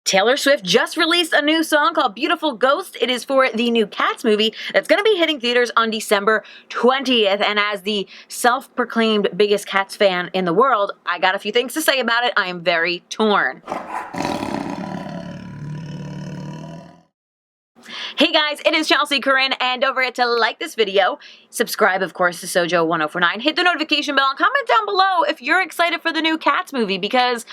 Taylor Swift just released a new song called Beautiful Ghost. It is for the new Cats movie that's going to be hitting theaters on December 20th. And as the self-proclaimed biggest Cats fan in the world, I got a few things to say about it. I am very torn. Hey guys, it is Chelsea Corinne, and don't forget to like this video, subscribe of course to SoJO 1049, hit the notification bell, and comment down below if you're excited for the new Cats movie, because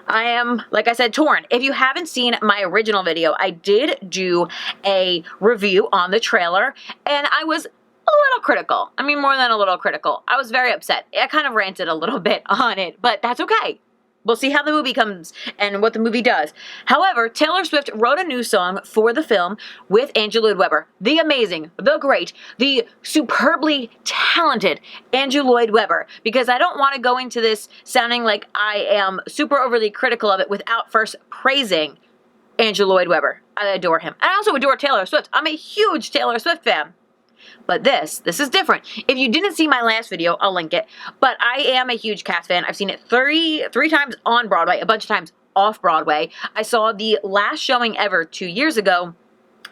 I am, like I said, torn. If you haven't seen my original video, I did do a review on the trailer, and I was a little critical. I mean, more than a little critical. I was very upset. I kind of ranted a little bit on it, but that's okay. We'll see how the movie comes and what the movie does. However, Taylor Swift wrote a new song for the film with Andrew Lloyd Webber. The amazing, the great, the superbly talented Andrew Lloyd Webber. Because I don't want to go into this sounding like I am super overly critical of it without first praising Andrew Lloyd Webber. I adore him. And I also adore Taylor Swift. I'm a huge Taylor Swift fan. But this is different. If you didn't see my last video, I'll link it. But I am a huge Cats fan. I've seen it three times on Broadway, a bunch of times off Broadway. I saw the last showing ever 2 years ago,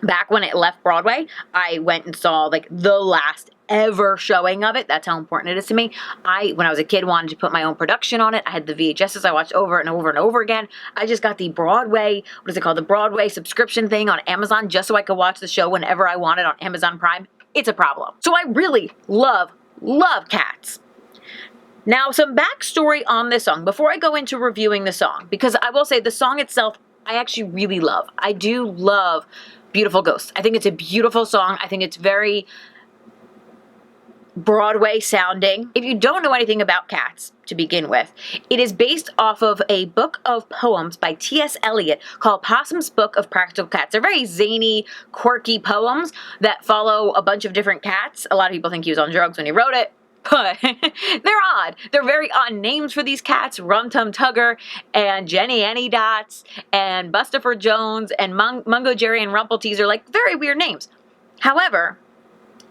back when it left Broadway. I went and saw like the last ever showing of it. That's how important it is to me. When I was a kid, wanted to put my own production on it. I had the VHSs I watched over and over and over again. I just got the Broadway, what is it called? The Broadway subscription thing on Amazon just so I could watch the show whenever I wanted on Amazon Prime. It's a problem. So I really love Cats. Now, some backstory on this song before I go into reviewing the song, because I will say the song itself, I actually really love. I do love Beautiful Ghost. I think it's a beautiful song. I think it's very Broadway sounding. If you don't know anything about Cats to begin with, it is based off of a book of poems by T.S. Eliot called Possum's Book of Practical Cats. They're very zany, quirky poems that follow a bunch of different cats. A lot of people think he was on drugs when he wrote it, but they're odd. They're very odd names for these cats. Rum Tum Tugger and Jenny Anydots and Bustopher Jones and Mungo Jerry and Rumpleteazer, like very weird names. However,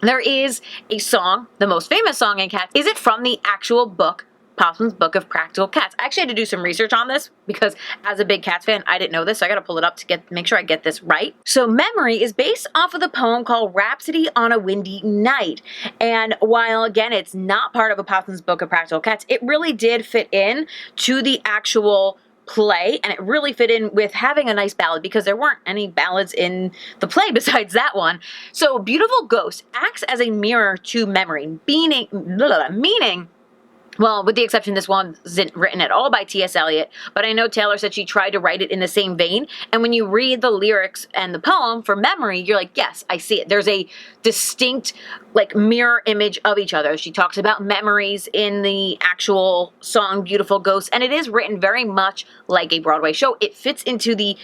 there is a song, the most famous song in Cats. Is it from the actual book, Possum's Book of Practical Cats? I actually had to do some research on this because as a big Cats fan, I didn't know this, so I gotta pull it up to make sure I get this right. So Memory is based off of the poem called Rhapsody on a Windy Night. And while, again, it's not part of a Possum's Book of Practical Cats, it really did fit in to the actual play, and it really fit in with having a nice ballad because there weren't any ballads in the play besides that one. So Beautiful Ghost acts as a mirror to Memory, meaning, well, with the exception this one isn't written at all by T.S. Eliot, but I know Taylor said she tried to write it in the same vein, and when you read the lyrics and the poem for Memory, you're like, yes, I see it. There's a distinct, like, mirror image of each other. She talks about memories in the actual song Beautiful Ghost, and it is written very much like a Broadway show. It fits into the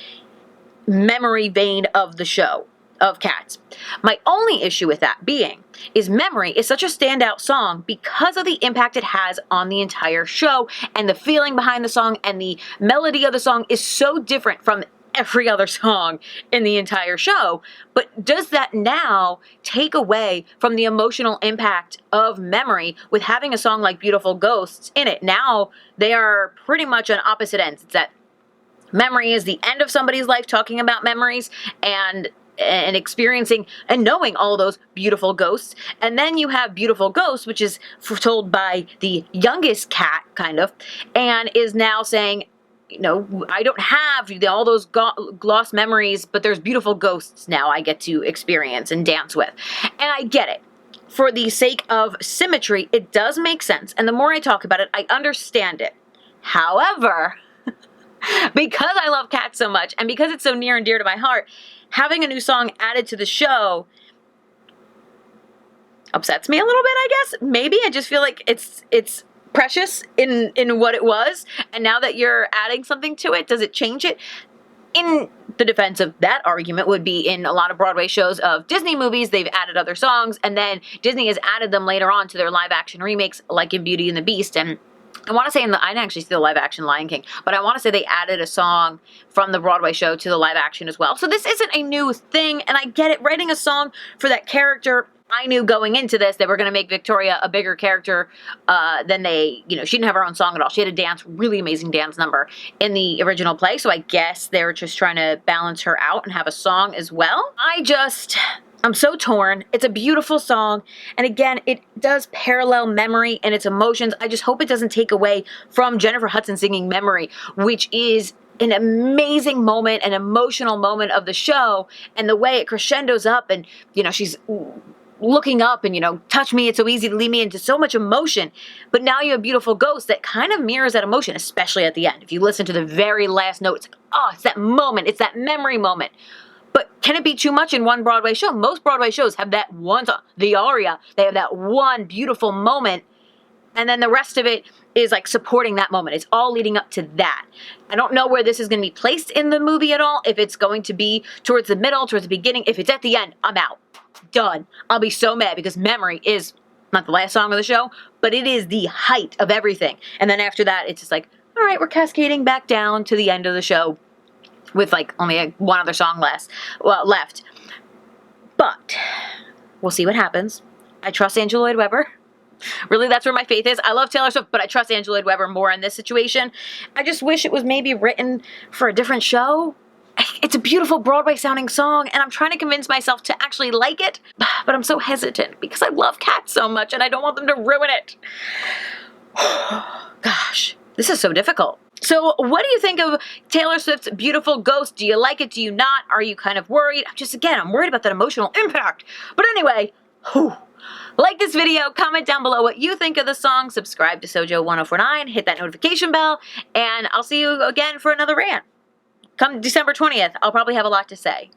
memory vein of the show, of Cats. My only issue with that being is Memory is such a standout song because of the impact it has on the entire show, and the feeling behind the song and the melody of the song is so different from every other song in the entire show. But does that now take away from the emotional impact of Memory with having a song like Beautiful Ghosts in it? Now they are pretty much on opposite ends. It's that Memory is the end of somebody's life, talking about memories and experiencing and knowing all those beautiful ghosts. And then you have Beautiful Ghosts, which is told by the youngest cat, kind of, and is now saying, you know, I don't have all those lost memories, but there's beautiful ghosts now I get to experience and dance with. And I get it. For the sake of symmetry, it does make sense. And the more I talk about it, I understand it. However, because I love Cats so much, and because it's so near and dear to my heart, having a new song added to the show upsets me a little bit, I guess. Maybe I just feel like it's precious in what it was, and now that you're adding something to it, does it change it? In the defense of that argument would be in a lot of Broadway shows of Disney movies, they've added other songs, and then Disney has added them later on to their live-action remakes, like in Beauty and the Beast. And I want to say I didn't actually see the live-action Lion King, but I want to say they added a song from the Broadway show to the live-action as well. So this isn't a new thing, and I get it. Writing a song for that character I knew going into this they were going to make Victoria a bigger character than they, she didn't have her own song at all. She had a dance, really amazing dance number in the original play. So I guess they were just trying to balance her out and have a song as well. I'm so torn. It's a beautiful song. And again, it does parallel Memory and its emotions. I just hope it doesn't take away from Jennifer Hudson singing Memory, which is an amazing moment, an emotional moment of the show. And the way it crescendos up and, she's looking up and, touch me, it's so easy to lead me into so much emotion. But now you have Beautiful Ghost that kind of mirrors that emotion, especially at the end. If you listen to the very last note, it's like, oh, it's that moment. It's that memory moment. But can it be too much in one Broadway show? Most Broadway shows have that one song, the aria. They have that one beautiful moment. And then the rest of it is like supporting that moment. It's all leading up to that. I don't know where this is going to be placed in the movie at all. If it's going to be towards the middle, towards the beginning. If it's at the end, I'm out. Done. I'll be so mad because Memory is not the last song of the show, but it is the height of everything. And then after that, it's just like, all right, we're cascading back down to the end of the show with like only one other song left. But we'll see what happens. I trust Andrew Lloyd Webber. Really, that's where my faith is. I love Taylor Swift, but I trust Andrew Lloyd Webber more in this situation. I just wish it was maybe written for a different show. It's a beautiful Broadway-sounding song, and I'm trying to convince myself to actually like it, but I'm so hesitant because I love Cats so much, and I don't want them to ruin it. Gosh, this is so difficult. So what do you think of Taylor Swift's Beautiful Ghost? Do you like it? Do you not? Are you kind of worried? I'm worried about that emotional impact. But anyway, like this video, comment down below what you think of the song, subscribe to SoJO 1049, hit that notification bell, and I'll see you again for another rant. Come December 20th, I'll probably have a lot to say.